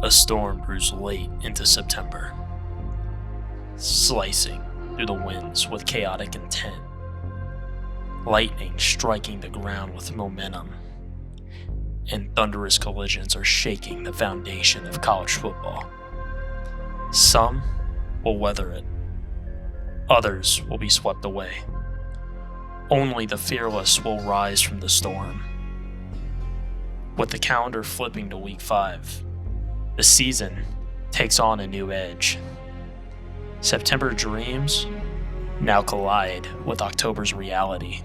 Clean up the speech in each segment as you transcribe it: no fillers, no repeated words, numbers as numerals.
A storm brews late into September, slicing through the winds with chaotic intent, lightning striking the ground with momentum, and thunderous collisions are shaking the foundation of college football. Some will weather it, others will be swept away. Only the fearless will rise from the storm. With the calendar flipping to week 5, the season takes on a new edge. September dreams now collide with October's reality.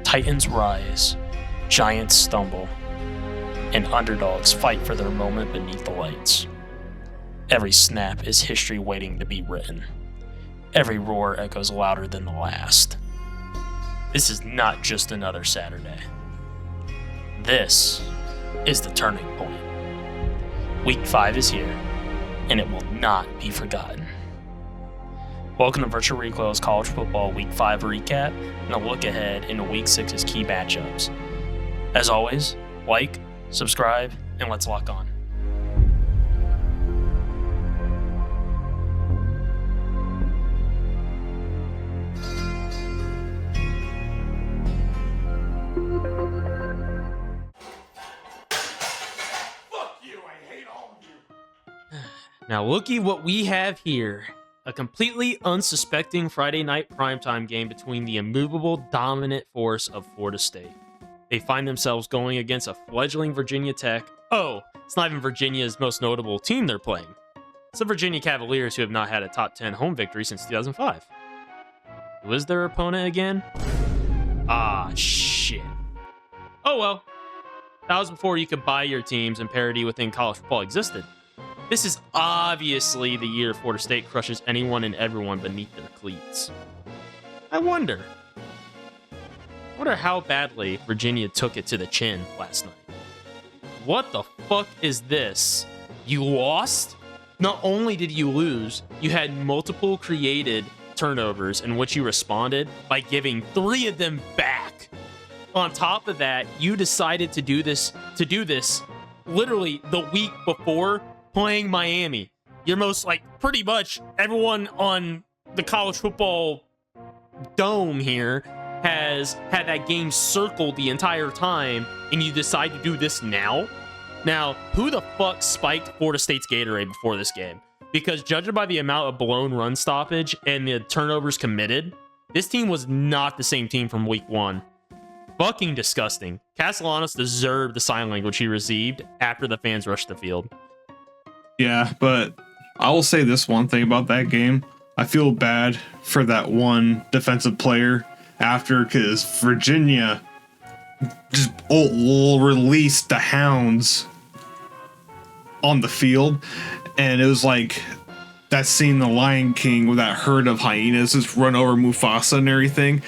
Titans rise, giants stumble, and underdogs fight for their moment beneath the lights. Every snap is history waiting to be written. Every roar echoes louder than the last. This is not just another Saturday. This is the turning point. Week 5 is here, and it will not be forgotten. Welcome to Virtual Recoil's College Football Week 5 recap and a look ahead into Week 6's key matchups. As always, like, subscribe, and let's lock on. Now looky what we have here. A completely unsuspecting Friday night primetime game between the immovable, dominant force of Florida State. They find themselves going against a fledgling Virginia Tech. Oh, it's not even Virginia's most notable team they're playing. It's the Virginia Cavaliers, who have not had a top 10 home victory since 2005. Who is their opponent again? Ah, shit. Oh well. That was before you could buy your teams and parity within college football existed. This is obviously the year Florida State crushes anyone and everyone beneath their cleats. I wonder how badly Virginia took it to the chin last night. What the fuck is this? You lost? Not only did you lose, you had multiple created turnovers in which you responded by giving 3 of them back. On top of that, you decided to do this literally the week before playing Miami. You're pretty much everyone on the college football dome here has had that game circled the entire time, and you decide to do this now? Now, who the fuck spiked Florida State's Gatorade before this game? Because judging by the amount of blown run stoppage and the turnovers committed, this team was not the same team from week 1. Fucking disgusting. Castellanos deserved the sign language he received after the fans rushed the field. Yeah, but I will say this one thing about that game. I feel bad for that one defensive player after, because Virginia just will release the hounds on the field. And it was like that scene in The Lion King with that herd of hyenas just run over Mufasa and everything.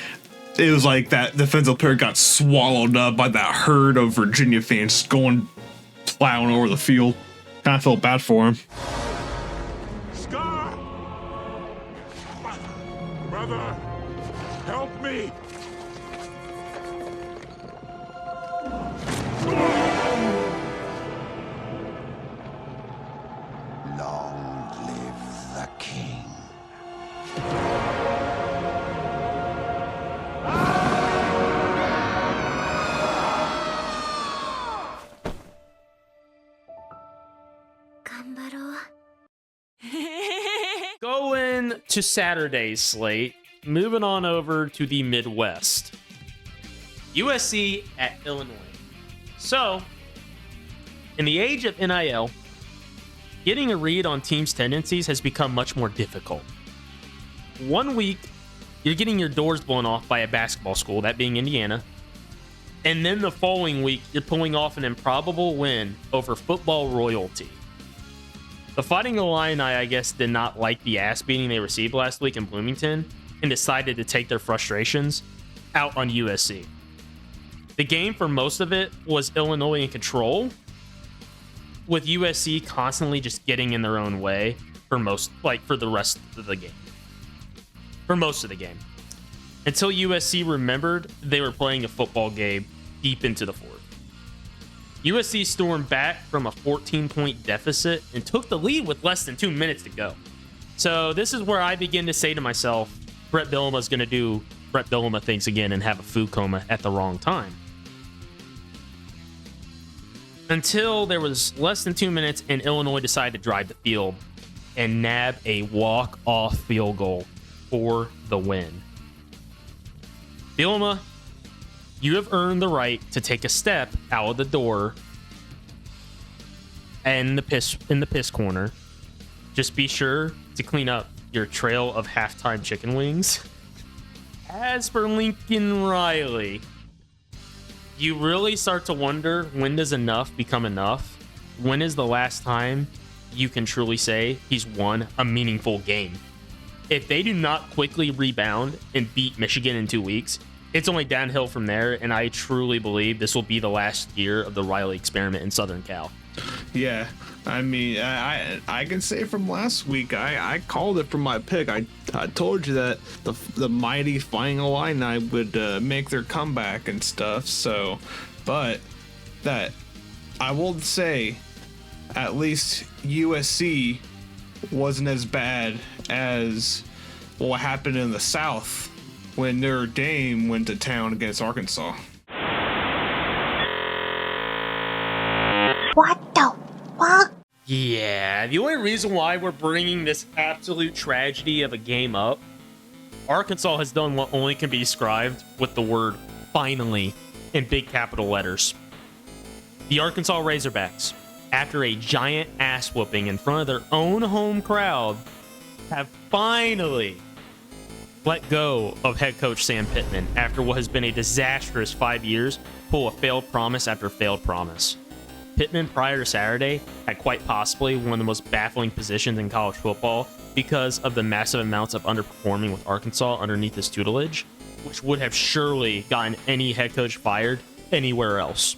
It was like that defensive player got swallowed up by that herd of Virginia fans going plowing over the field. Kind of felt bad for him. Scar! Brother, help me! Long live the king. Going to Saturday's slate, moving on over to the Midwest. USC at Illinois. So, in the age of NIL, getting a read on teams' tendencies has become much more difficult. 1 week, you're getting your doors blown off by a basketball school, that being Indiana. And then the following week, you're pulling off an improbable win over football royalty. The Fighting Illini, I guess, did not like the ass beating they received last week in Bloomington and decided to take their frustrations out on USC. The game for most of it was Illinois in control, with USC constantly just getting in their own way for the rest of the game. For most of the game. Until USC remembered they were playing a football game deep into the fourth. USC stormed back from a 14-point deficit and took the lead with less than 2 minutes to go. So this is where I begin to say to myself, Brett Bielema's going to do Brett Bielema things again and have a food coma at the wrong time. Until there was less than 2 minutes and Illinois decided to drive the field and nab a walk-off field goal for the win. Bielema, you have earned the right to take a step out of the door and in the piss corner. Just be sure to clean up your trail of halftime chicken wings. As for Lincoln Riley, you really start to wonder, when does enough become enough? When is the last time you can truly say he's won a meaningful game? If they do not quickly rebound and beat Michigan in 2 weeks, it's only downhill from there, and I truly believe this will be the last year of the Riley experiment in Southern Cal. Yeah, I mean, I can say from last week, I called it from my pick. I told you that the mighty Fighting Illini would make their comeback and stuff. So, but that I will say, at least USC wasn't as bad as what happened in the South when Notre Dame went to town against Arkansas. What the fuck? Yeah, the only reason why we're bringing this absolute tragedy of a game up, Arkansas has done what only can be described with the word finally in big capital letters. The Arkansas Razorbacks, after a giant ass whooping in front of their own home crowd, have finally let go of head coach Sam Pittman after what has been a disastrous 5 years, pull a failed promise after failed promise. Pittman, prior to Saturday, had quite possibly one of the most baffling positions in college football because of the massive amounts of underperforming with Arkansas underneath his tutelage, which would have surely gotten any head coach fired anywhere else.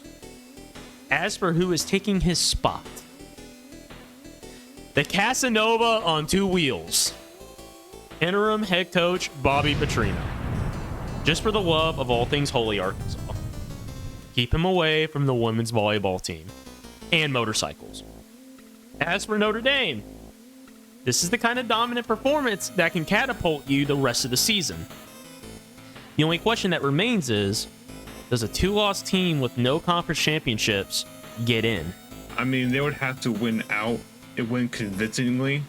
As for who is taking his spot, the Casanova on two wheels, interim head coach Bobby Petrino. Just for the love of all things holy, Arkansas, keep him away from the women's volleyball team and motorcycles. As for Notre Dame, this is the kind of dominant performance that can catapult you the rest of the season. The only question that remains is, does a two-loss team with no conference championships get in? I mean, they would have to win out and win convincingly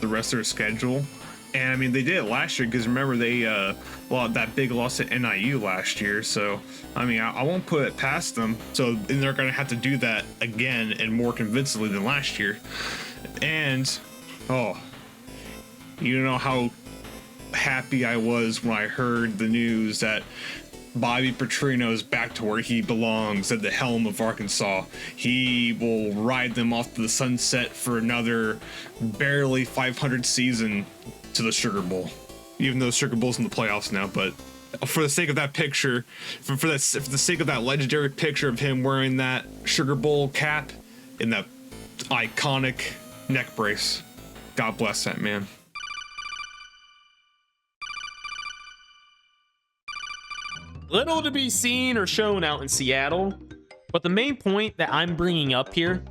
the rest of their schedule. And I mean, they did it last year because remember they that big loss at NIU last year. So I mean, I won't put it past them. So and they're going to have to do that again and more convincingly than last year. And you know how happy I was when I heard the news that Bobby Petrino is back to where he belongs at the helm of Arkansas. He will ride them off to the sunset for another barely 500 season to the Sugar Bowl. Even though the Sugar Bowl's in the playoffs now, but for the sake of that picture, for the sake of that legendary picture of him wearing that Sugar Bowl cap in that iconic neck brace, God bless that man. Little to be seen or shown out in Seattle, but the main point that I'm bringing up here,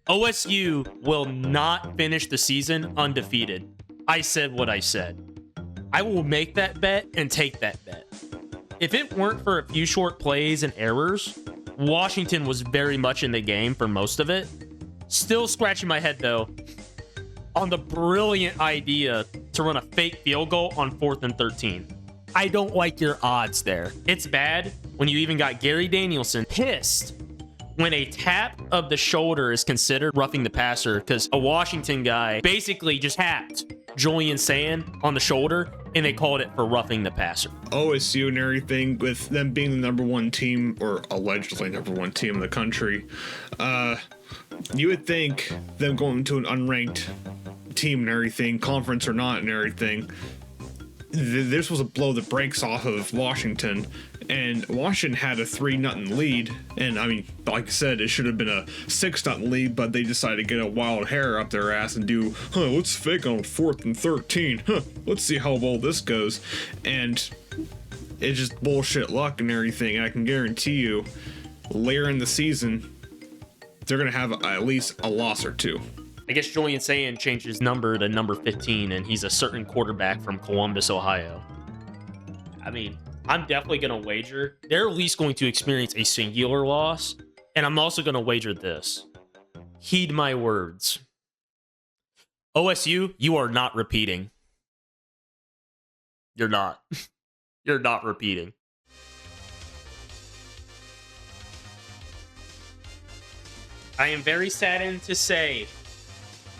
OSU will not finish the season undefeated. I said what I said. I will make that bet and take that bet. If it weren't for a few short plays and errors, Washington was very much in the game for most of it. Still scratching my head though on the brilliant idea to run a fake field goal on 4th and 13. I don't like your odds there. It's bad when you even got Gary Danielson pissed when a tap of the shoulder is considered roughing the passer because a Washington guy basically just tapped Julian Sand on the shoulder and they called it for roughing the passer. OSU and everything, with them being the number one team, or allegedly number one team in the country, you would think them going to an unranked team and everything, conference or not and everything, this was a blow the brakes off of Washington, and Washington had a 3-0 lead, and I mean, like I said, it should have been a 6-0 lead, but they decided to get a wild hair up their ass and do, let's fake on 4th and 13, let's see how well this goes, and it's just bullshit luck and everything, and I can guarantee you, later in the season, they're going to have at least a loss or two. I guess Julian Sayin changed his number to number 15, and he's a certain quarterback from Columbus, Ohio. I mean, I'm definitely going to wager they're at least going to experience a singular loss, and I'm also going to wager this. Heed my words. OSU, you are not repeating. You're not. You're not repeating. I am very saddened to say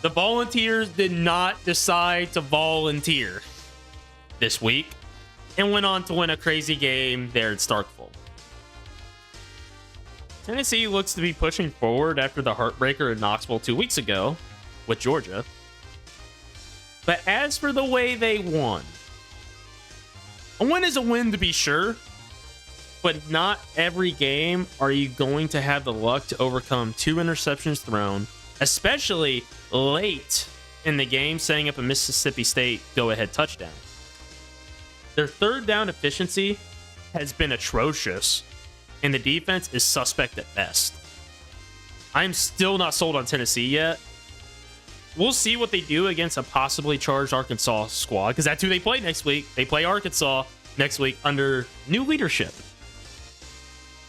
the Volunteers did not decide to volunteer this week and went on to win a crazy game there at Starkville. Tennessee looks to be pushing forward after the heartbreaker in Knoxville 2 weeks ago with Georgia. But as for the way they won, a win is a win to be sure, but not every game are you going to have the luck to overcome 2 interceptions thrown, especially late in the game, setting up a Mississippi State go-ahead touchdown. Their third down efficiency has been atrocious, and the defense is suspect at best. I'm still not sold on Tennessee yet. We'll see what they do against a possibly charged Arkansas squad, because that's who they play next week. They play Arkansas next week under new leadership.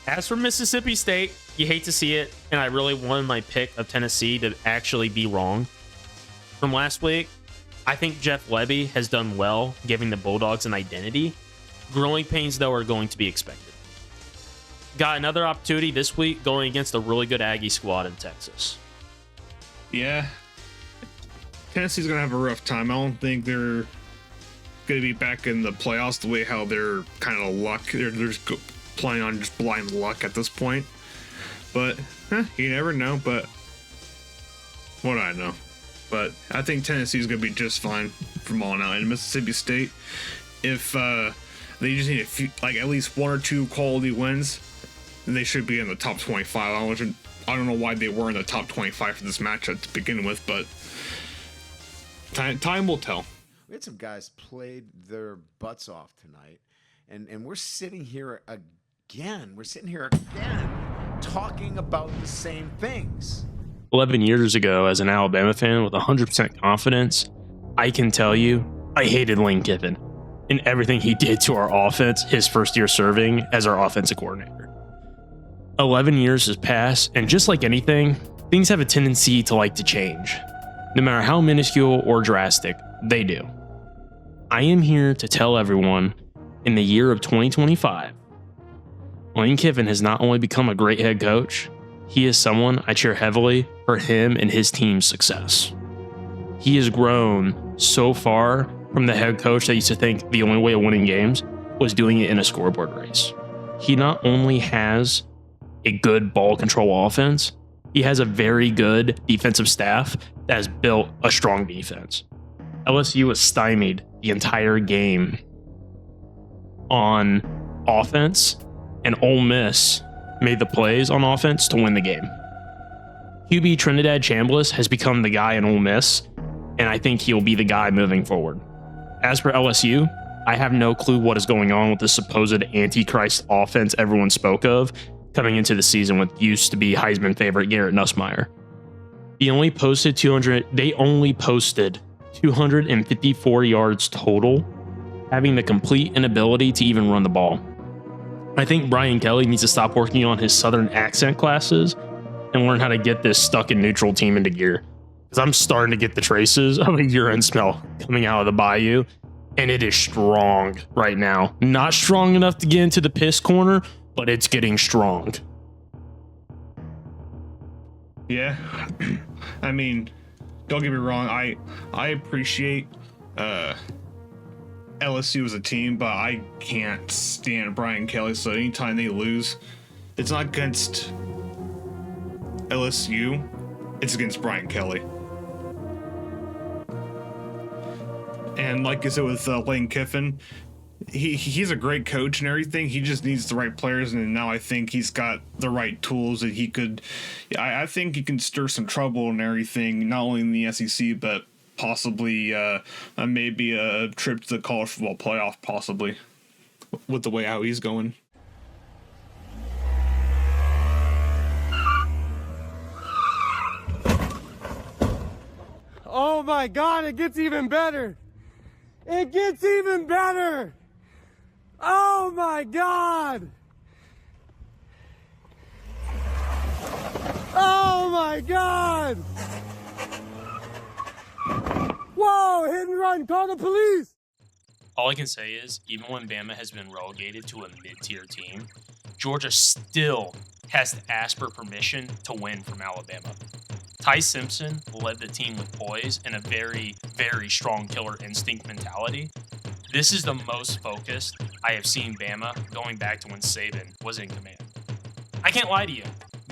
As for Mississippi State, you hate to see it, and I really wanted my pick of Tennessee to actually be wrong from last week. I think Jeff Levy has done well giving the Bulldogs an identity. Growing pains, though, are going to be expected. Got another opportunity this week going against a really good Aggie squad in Texas. Yeah. Tennessee's going to have a rough time. I don't think they're going to be back in the playoffs the way how they're kind of luck. They're just playing on just blind luck at this point. But you never know. But what do I know? But I think Tennessee's going to be just fine from on out. And Mississippi State, if they just need a few, like at least 1 or 2 quality wins, then they should be in the top 25. I don't know why they were in the top 25 for this matchup to begin with, but time will tell. We had some guys played their butts off tonight, and we're sitting here again. Talking about the same things. 11 years ago, as an Alabama fan with 100% confidence, I can tell you I hated Lane Kiffin and everything he did to our offense his first year serving as our offensive coordinator. 11 years has passed, and just like anything, things have a tendency to like to change. No matter how minuscule or drastic, they do. I am here to tell everyone, in the year of 2025, Lane Kiffin has not only become a great head coach, he is someone I cheer heavily for him and his team's success. He has grown so far from the head coach that used to think the only way of winning games was doing it in a scoreboard race. He not only has a good ball control offense, he has a very good defensive staff that has built a strong defense. LSU was stymied the entire game on offense, and Ole Miss made the plays on offense to win the game. QB Trinidad Chambliss has become the guy in Ole Miss, and I think he'll be the guy moving forward. As for LSU, I have no clue what is going on with the supposed Antichrist offense everyone spoke of coming into the season with used to be Heisman favorite Garrett Nussmeier. They only posted 254 yards total, having the complete inability to even run the ball. I think Brian Kelly needs to stop working on his Southern accent classes and learn how to get this stuck in neutral team into gear. Because I'm starting to get the traces of a urine smell coming out of the bayou, and it is strong right now. Not strong enough to get into the piss corner, but it's getting strong. Yeah. I mean, don't get me wrong. I appreciate LSU as a team, but I can't stand Brian Kelly. So anytime they lose, it's not against LSU, it's against Brian Kelly. And like I said with Lane Kiffin, he's a great coach and everything. He just needs the right players, and now I think he's got the right tools that he could. I think he can stir some trouble and everything, not only in the SEC but possibly maybe a trip to the college football playoff, possibly with the way how he's going. my God, it gets even better. It gets even better. Oh my God. Oh my God. Whoa, hit and run, call the police. All I can say is, even when Bama has been relegated to a mid-tier team, Georgia still has to ask for permission to win from Alabama. Ty Simpson led the team with poise and a very, very strong killer instinct mentality. This is the most focused I have seen Bama going back to when Saban was in command. I can't lie to you.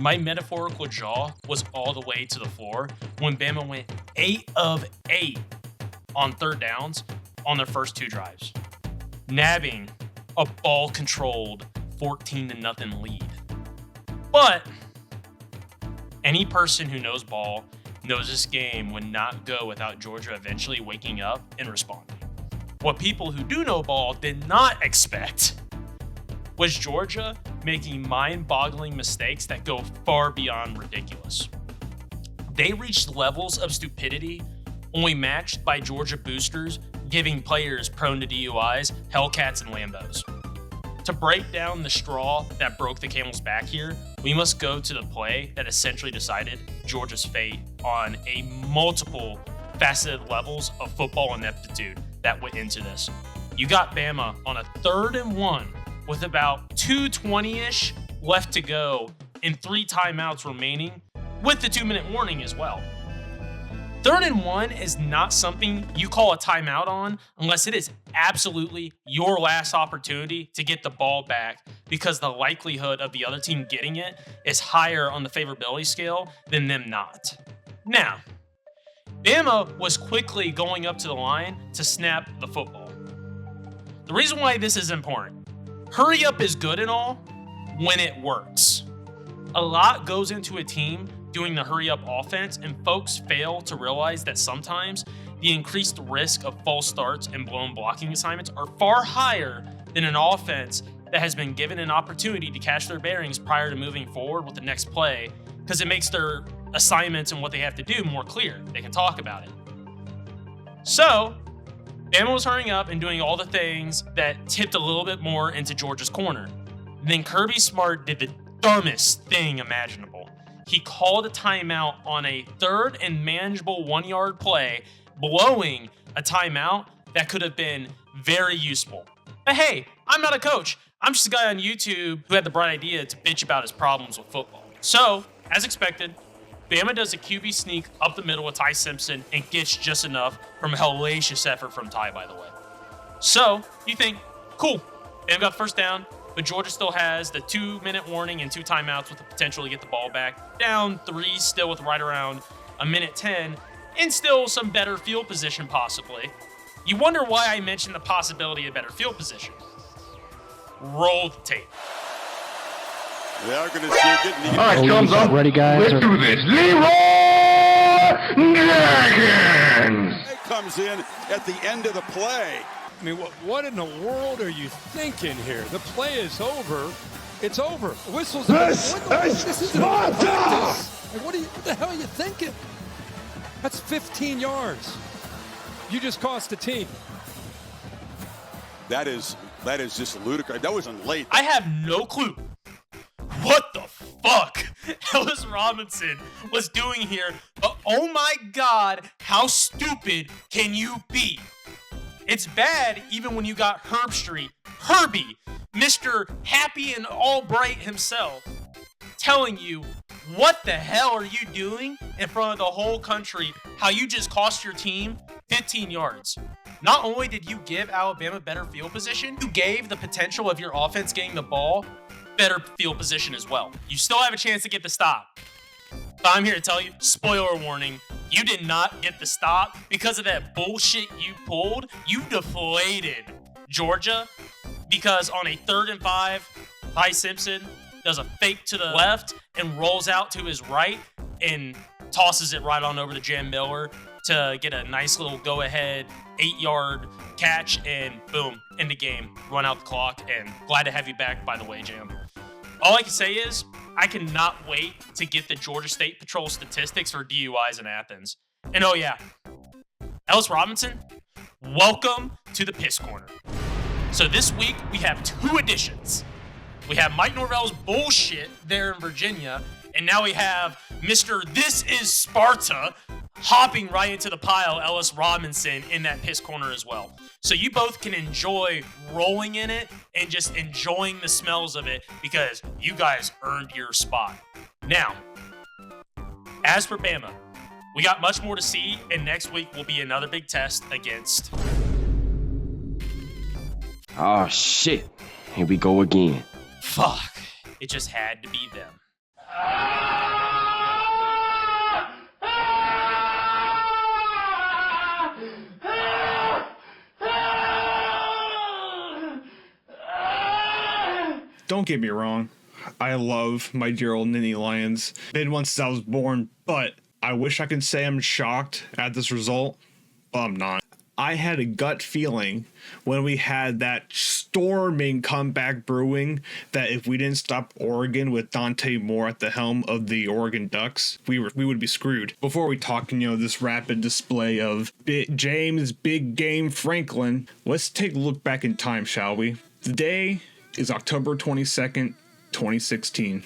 My metaphorical jaw was all the way to the floor when Bama went 8 of 8 on third downs on their first 2 drives, nabbing a ball-controlled 14-0 lead. But any person who knows ball knows this game would not go without Georgia eventually waking up and responding. What people who do know ball did not expect was Georgia making mind-boggling mistakes that go far beyond ridiculous. They reached levels of stupidity only matched by Georgia boosters giving players prone to DUIs, Hellcats, and Lambos. To break down the straw that broke the camel's back here, we must go to the play that essentially decided Georgia's fate on a multiple faceted levels of football ineptitude that went into this. You got Bama on a 3rd and 1 with about 2:20-ish left to go and 3 timeouts remaining with the 2-minute warning as well. 3rd and 1 is not something you call a timeout on unless it is absolutely your last opportunity to get the ball back, because the likelihood of the other team getting it is higher on the favorability scale than them not. Now, Bama was quickly going up to the line to snap the football. The reason why this is important, hurry up is good and all when it works. A lot goes into a team doing the hurry up offense, and folks fail to realize that sometimes the increased risk of false starts and blown blocking assignments are far higher than an offense that has been given an opportunity to catch their bearings prior to moving forward with the next play, because it makes their assignments and what they have to do more clear. They can talk about it. So, Bama was hurrying up and doing all the things that tipped a little bit more into Georgia's corner. Then Kirby Smart did the dumbest thing imaginable. He called a timeout on a 3rd and manageable 1-yard play, blowing a timeout that could have been very useful. But hey, I'm not a coach. I'm just a guy on YouTube who had the bright idea to bitch about his problems with football. So, as expected, Bama does a QB sneak up the middle with Ty Simpson and gets just enough from a hellacious effort from Ty, by the way. So, you think, cool, Bama got the first down, but Georgia still has the 2-minute warning and 2 timeouts with the potential to get the ball back. Down 3 still with right around a minute 10, and still some better field position possibly. You wonder why I mentioned the possibility of better field position. Roll the tape. They are going to see it getting All right, thumbs up. Ready, guys? Let's do this. Leroy Jenkins! comes in at the end of the play. I mean, what in the world are you thinking here? The play is over. It's over. Whistles. This is Sparta! Like, what the hell are you thinking? That's 15 yards. You just cost the team. That is just ludicrous. That wasn't late. I have no clue what the fuck Ellis Robinson was doing here, but oh my god, how stupid can you be? It's bad even when you got Herbie, Mr. Happy and All Bright himself, telling you what the hell are you doing in front of the whole country, how you just cost your team 15 yards. Not only did you give Alabama better field position, you gave the potential of your offense getting the ball better field position as well. You still have a chance to get the stop. But I'm here to tell you, spoiler warning, you did not get the stop because of that bullshit you pulled. You deflated Georgia because on a 3rd and 5, Ty Simpson does a fake to the left and rolls out to his right and tosses it right on over to Jam Miller to get a nice little go-ahead 8-yard catch, and boom, end the game, run out the clock, and glad to have you back, by the way, Jam. All I can say is, I cannot wait to get the Georgia State Patrol statistics for DUIs in Athens. And oh yeah, Ellis Robinson, welcome to the Piss Corner. So this week, we have 2 additions. We have Mike Norvell's bullshit there in Virginia, and now we have Mr. This is Sparta hopping right into the pile, Ellis Robinson, in that Piss Corner as well. So you both can enjoy rolling in it and just enjoying the smells of it because you guys earned your spot. Now, as for Bama, we got much more to see, and next week will be another big test against... Oh, shit. Here we go again. Fuck. It just had to be them. Don't get me wrong. I love my dear old Nittany Lions. Been one since I was born, but I wish I could say I'm shocked at this result, but I'm not. I had a gut feeling when we had that storming comeback brewing that if we didn't stop Oregon with Dante Moore at the helm of the Oregon Ducks, we would be screwed. Before we talk, this rapid display of James Big Game Franklin, let's take a look back in time, shall we? The day is October 22nd, 2016.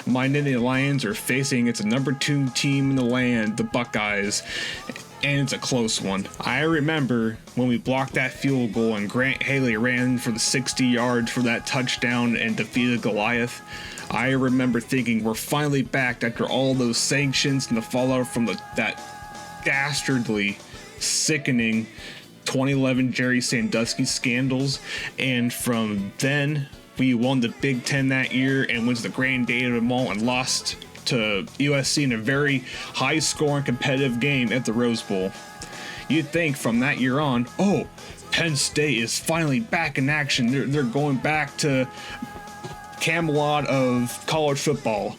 My Nittany Lions are facing its number 2 team in the land, the Buckeyes, and it's a close one. I remember when we blocked that field goal and Grant Haley ran for the 60 yards for that touchdown and defeated Goliath. I remember thinking we're finally back after all those sanctions and the fallout from that dastardly, sickening 2011 Jerry Sandusky scandals, and from then we won the Big Ten that year and went to the Grand Day of them all and lost to USC in a very high-scoring competitive game at the Rose Bowl. You'd think from that year on, oh, Penn State is finally back in action. They're going back to Camelot of college football.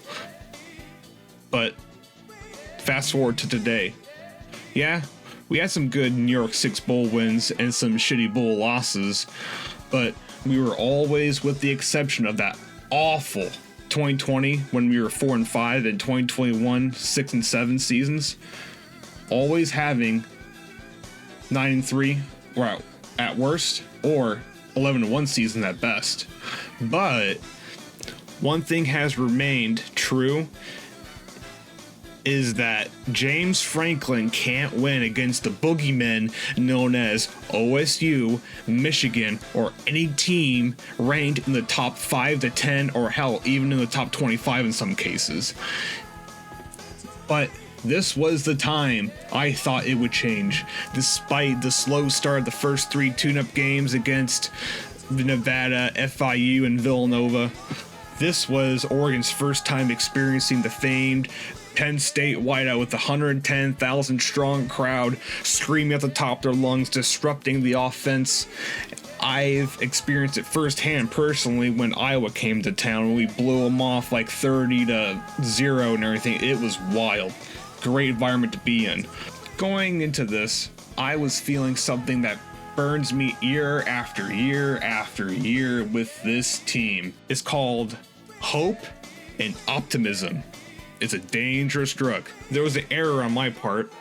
But fast forward to today. Yeah, we had some good New York Six Bowl wins and some shitty bowl losses, but we were always, with the exception of that awful 2020 when we were 4-5 and 2021 6-7 seasons, always having 9-3 or at worst, or 11-1 season at best. But one thing has remained true is that James Franklin can't win against the boogeymen known as OSU, Michigan, or any team ranked in the top 5 to 10, or hell, even in the top 25 in some cases. But this was the time I thought it would change, despite the slow start of the first 3 tune-up games against Nevada, FIU, and Villanova. This was Oregon's first time experiencing the famed Penn State whiteout with a 110,000 strong crowd screaming at the top of their lungs, disrupting the offense. I've experienced it firsthand personally when Iowa came to town, when we blew them off like 30-0 and everything. It was wild. Great environment to be in. Going into this, I was feeling something that burns me year after year after year with this team. It's called hope and optimism. It's a dangerous drug. There was an error on my part.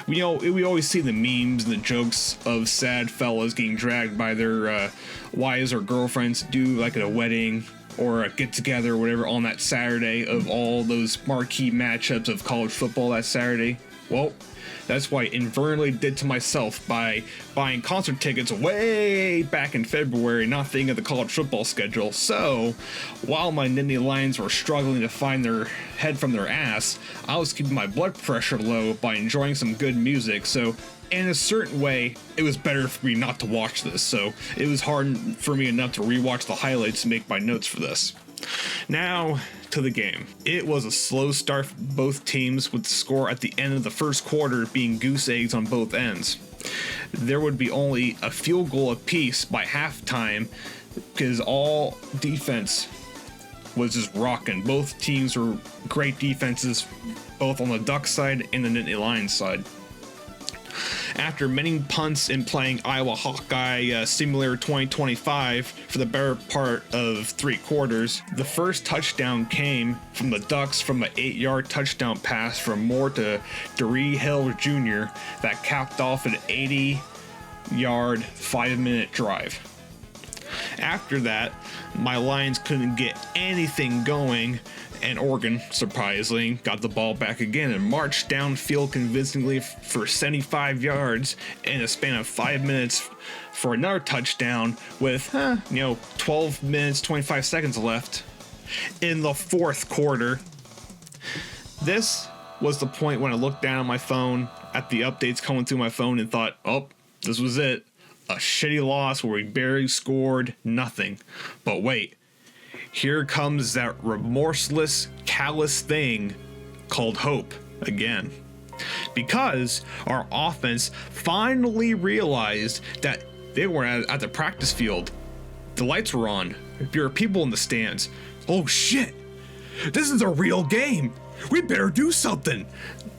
We always see the memes and the jokes of sad fellas getting dragged by their wives or girlfriends to do like at a wedding or a get-together or whatever on that Saturday of all those marquee matchups of college football that Saturday. Well, that's what I inadvertently did to myself by buying concert tickets way back in February, not thinking of the college football schedule. So, while my Nittany Lions were struggling to find their head from their ass, I was keeping my blood pressure low by enjoying some good music. So, in a certain way, it was better for me not to watch this. So, it was hard for me enough to rewatch the highlights to make my notes for this. Now, to the game. It was a slow start for both teams, with the score at the end of the first quarter being goose eggs on both ends. There would be only a field goal apiece by halftime because all defense was just rocking. Both teams were great defenses, both on the Duck side and the Nittany Lions side. After many punts and playing Iowa Hawkeye Simulator 2025 for the better part of 3 quarters, the first touchdown came from the Ducks from an 8-yard touchdown pass from Moore to Darrell Hill Jr. that capped off an 80-yard 5-minute drive. After that, my Lions couldn't get anything going, and Oregon, surprisingly, got the ball back again and marched downfield convincingly for 75 yards in a span of 5 minutes for another touchdown with, 12 minutes, 25 seconds left in the fourth quarter. This was the point when I looked down at my phone at the updates coming through my phone and thought, oh, this was it. A shitty loss where we barely scored nothing. But wait, here comes that remorseless, callous thing called hope again. Because our offense finally realized that they were at the practice field. The lights were on. There were people in the stands. Oh shit, this is a real game. We better do something.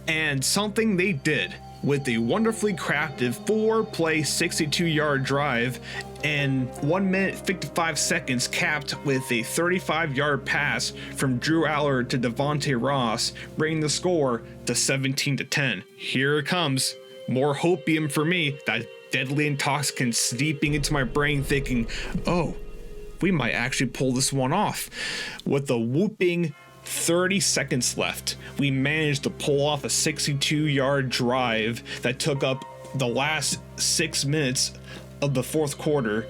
And something they did with a wonderfully crafted 4-play 62-yard drive and 1 minute 55 seconds capped with a 35-yard pass from Drew Aller to Devontae Ross, bringing the score to 17-10. Here it comes. More hopium for me, that deadly intoxicant seeping into my brain thinking, oh, we might actually pull this one off. With a whooping 30 seconds left, we managed to pull off a 62-yard drive that took up the last 6 minutes of the fourth quarter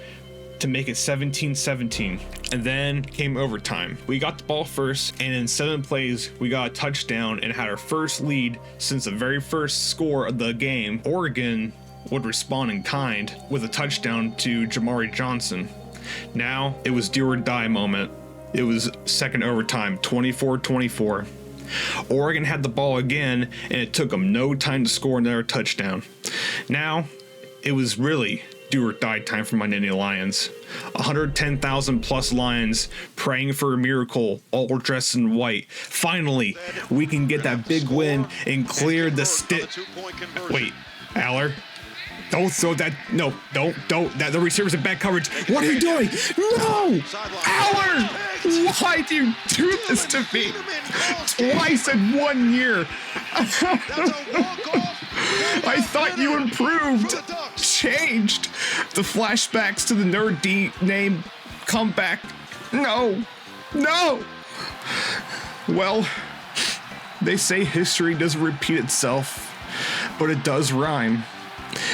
to make it 17-17. And then came overtime. We got the ball first, and in 7 plays, we got a touchdown and had our first lead since the very first score of the game. Oregon would respond in kind with a touchdown to Jamari Johnson. Now it was do or die moment. It was second overtime, 24-24. Oregon had the ball again, and it took them no time to score another touchdown. Now, it was really do or die time for my Nittany Lions. 110,000 plus Lions praying for a miracle, all dressed in white. Finally, we can get that big win and clear the Wait, Aller? Don't throw that. No, don't. The receiver's in bad coverage. What are you doing? No! Aller! Why do you do this to me? Twice in 1 year. I thought you improved, changed. The flashbacks to the Nerd D name come back. No. Well, they say history doesn't repeat itself, but it does rhyme.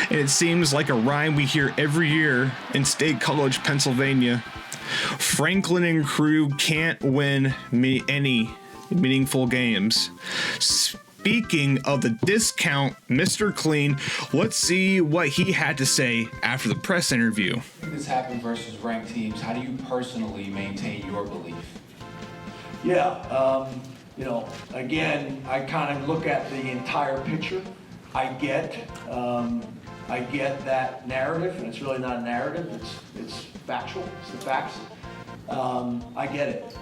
And it seems like a rhyme we hear every year in State College, Pennsylvania. Franklin and crew can't win any meaningful games. Speaking of the discount, Mr. Clean, let's see what he had to say after the press interview. This happened versus ranked teams. How do you personally maintain your belief? Yeah, again, I kind of look at the entire picture. I get that narrative, and it's really not a narrative. It's factual. It's the facts. I get it,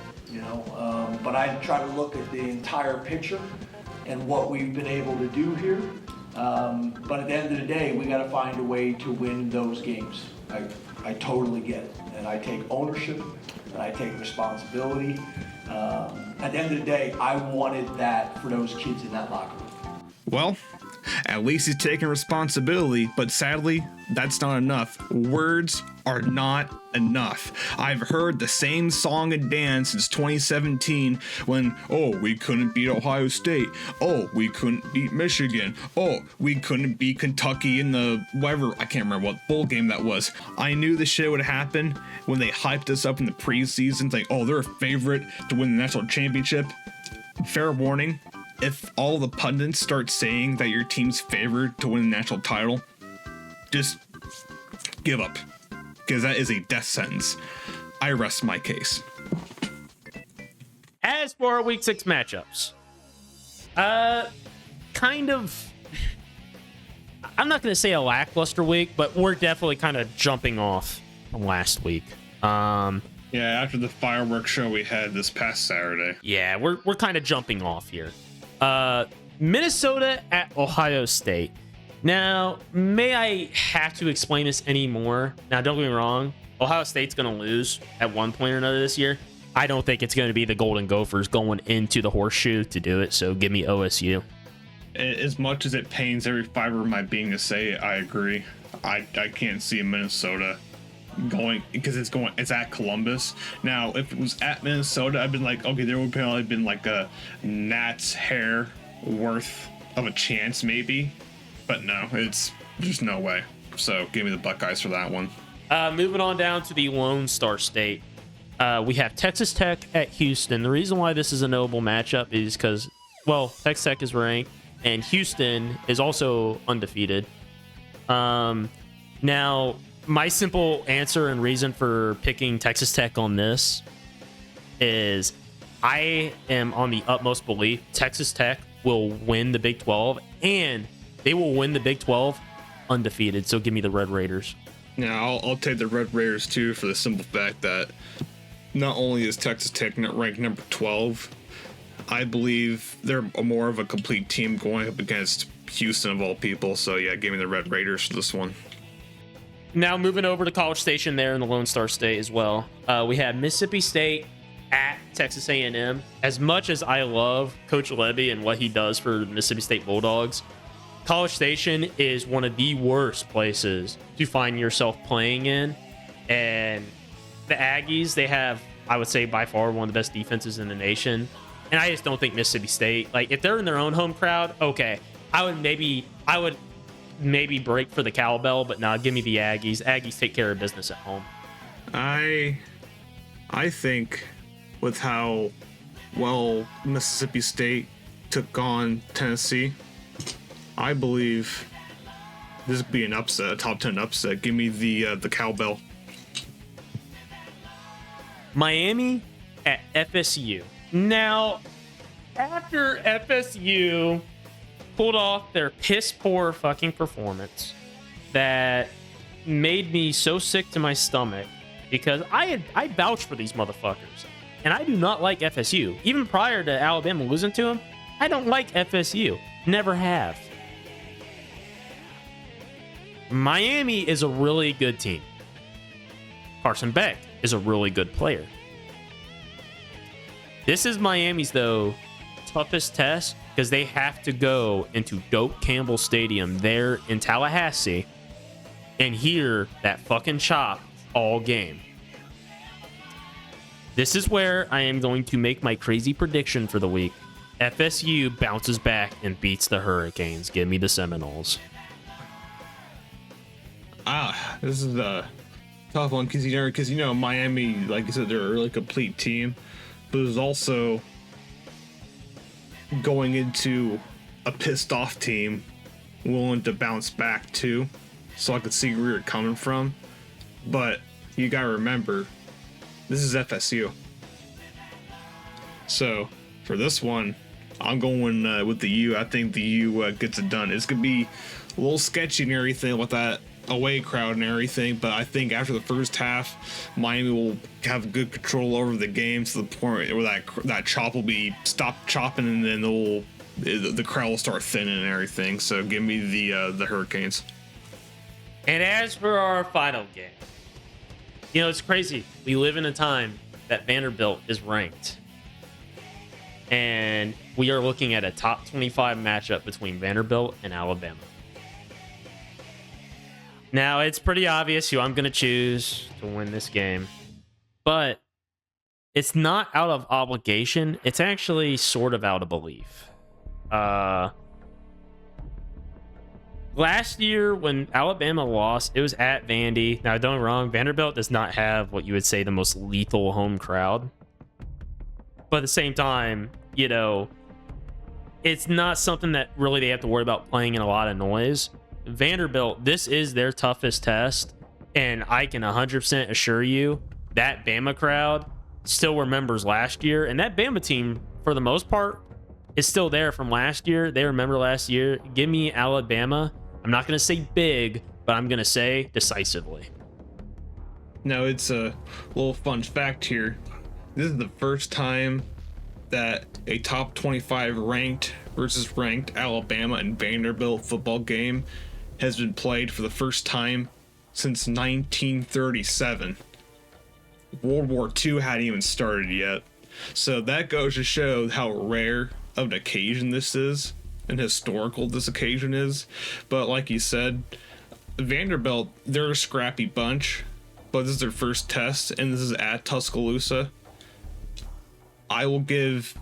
but I try to look at the entire picture and what we've been able to do here. But at the end of the day, we got to find a way to win those games. I totally get it, and I take ownership and I take responsibility. At the end of the day, I wanted that for those kids in that locker room. Well, at least he's taking responsibility, but sadly, that's not enough. Words are not enough. I've heard the same song and dance since 2017 when, oh, we couldn't beat Ohio State. Oh, we couldn't beat Michigan. Oh, we couldn't beat Kentucky in the whatever, I can't remember what bowl game that was. I knew this shit would happen when they hyped us up in the preseason, like, oh, they're a favorite to win the national championship. Fair warning. If all the pundits start saying that your team's favored to win the national title, just give up, because that is a death sentence. I rest my case. As for our Week 6 matchups, kind of, I'm not going to say a lackluster week, but we're definitely kind of jumping off from last week. Yeah, after the fireworks show we had this past Saturday. Yeah, we're kind of jumping off here. Minnesota at Ohio State. Now, may I have to explain this anymore? Now, don't get me wrong. Ohio State's going to lose at one point or another this year. I don't think it's going to be the Golden Gophers going into the horseshoe to do it, so give me OSU. As much as it pains every fiber of my being to say it, I agree. I can't see Minnesota going, because it's at Columbus. Now, if it was at Minnesota, I'd been like, okay, there would probably been like a gnat's hair worth of a chance, maybe. But no, it's just no way. So give me the Buckeyes for that one. Moving on down to the Lone Star State. We have Texas Tech at Houston. The reason why this is a notable matchup is because, well, Texas Tech is ranked, and Houston is also undefeated. Now, my simple answer and reason for picking Texas Tech on this is I am on the utmost belief Texas Tech will win the Big 12, and they will win the Big 12 undefeated. So give me the Red Raiders. Now, I'll take the Red Raiders too, for the simple fact that not only is Texas Tech ranked number 12, I believe they're more of a complete team going up against Houston of all people. So yeah, give me the Red Raiders for this one. Now moving over to College Station there in the Lone Star State as well. We have Mississippi State at Texas A&M. As much as I love Coach Levy and what he does for the Mississippi State Bulldogs, College Station is one of the worst places to find yourself playing in. And the Aggies, they have, I would say, by far one of the best defenses in the nation. And I just don't think Mississippi State, like, if they're in their own home crowd, okay, I would maybe break for the cowbell, but nah, give me the Aggies. Aggies take care of business at home. I think with how well Mississippi State took on Tennessee, I believe this could be an upset, a top 10 upset. Give me the cowbell. Miami at FSU. Now, after FSU pulled off their piss poor fucking performance that made me so sick to my stomach, because I vouched for these motherfuckers, and I do not like FSU. Even prior to Alabama losing to them, I don't like FSU. Never have. Miami is a really good team. Carson Beck is a really good player. This is Miami's, though, toughest test, because they have to go into Doak Campbell Stadium there in Tallahassee and hear that fucking chop all game. This is where I am going to make my crazy prediction for the week. FSU bounces back and beats the Hurricanes. Give me the Seminoles. This is a tough one, because you know Miami, like you said, they're a really complete team, but there's also going into a pissed off team willing to bounce back too. So I could see where you're coming from, but you gotta remember, this is FSU. So for this one, I'm going with the U. I think the U gets it done. It's gonna be a little sketchy and everything with that away crowd and everything, but I think after the first half, Miami will have good control over the game to the point where that chop will be stopped chopping, and then the crowd will start thinning and everything. So give me the Hurricanes. And as for our final game, you know, it's crazy. We live in a time that Vanderbilt is ranked, and we are looking at a top 25 matchup between Vanderbilt and Alabama. Now, it's pretty obvious who I'm going to choose to win this game, but it's not out of obligation. It's actually sort of out of belief. Last year, when Alabama lost, it was at Vandy. Now, don't get me wrong, Vanderbilt does not have what you would say the most lethal home crowd. But at the same time, you know, it's not something that really they have to worry about playing in a lot of noise. Vanderbilt, this is their toughest test, and I can 100% assure you that Bama crowd still remembers last year, and that Bama team, for the most part, is still there from last year. They remember last year. Give me Alabama. I'm not going to say big, but I'm going to say decisively. Now, it's a little fun fact here. This is the first time that a top 25 ranked versus ranked Alabama and Vanderbilt football game has been played for the first time since 1937. World War II hadn't even started yet. So that goes to show how rare of an occasion this is and historical this occasion is. But like you said, Vanderbilt, they're a scrappy bunch, but this is their first test, and this is at Tuscaloosa. I will give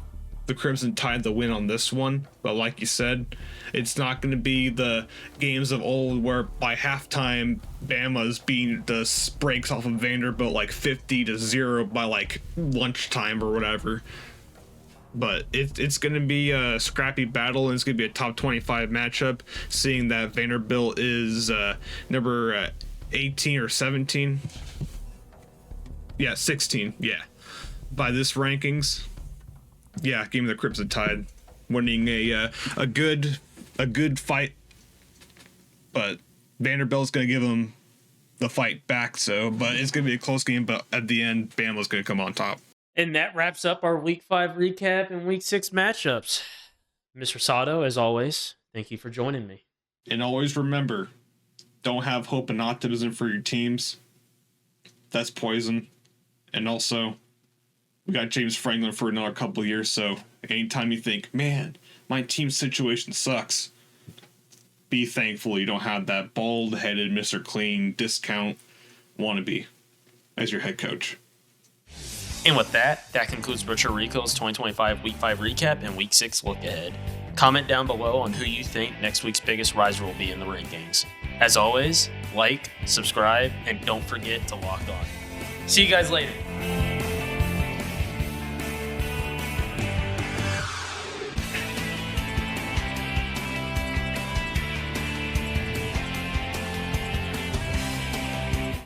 the Crimson Tide the win on this one, but like you said, it's not going to be the games of old where by halftime Bama's beating the breaks off of Vanderbilt like 50-0 by like lunchtime or whatever. But it's going to be a scrappy battle, and it's going to be a top 25 matchup, seeing that Vanderbilt is number 18 or 17. Yeah, 16. Yeah. By this rankings, yeah, give me the Crimson Tide winning a good fight, but Vanderbilt's going to give them the fight back. So, but it's going to be a close game. But at the end, Bama's going to come on top. And that wraps up our Week 5 recap and Week 6 matchups. Mr. Sato, as always, thank you for joining me. And always remember, don't have hope and optimism for your teams. That's poison. And also, we got James Franklin for another couple of years, so anytime you think, man, my team situation sucks, be thankful you don't have that bald-headed Mr. Clean discount wannabe as your head coach. And with that concludes Butcher Rico's 2025 Week 5 recap and Week 6 look ahead. Comment down below on who you think next week's biggest riser will be in the rankings. As always, like, subscribe, and don't forget to lock on. See you guys later.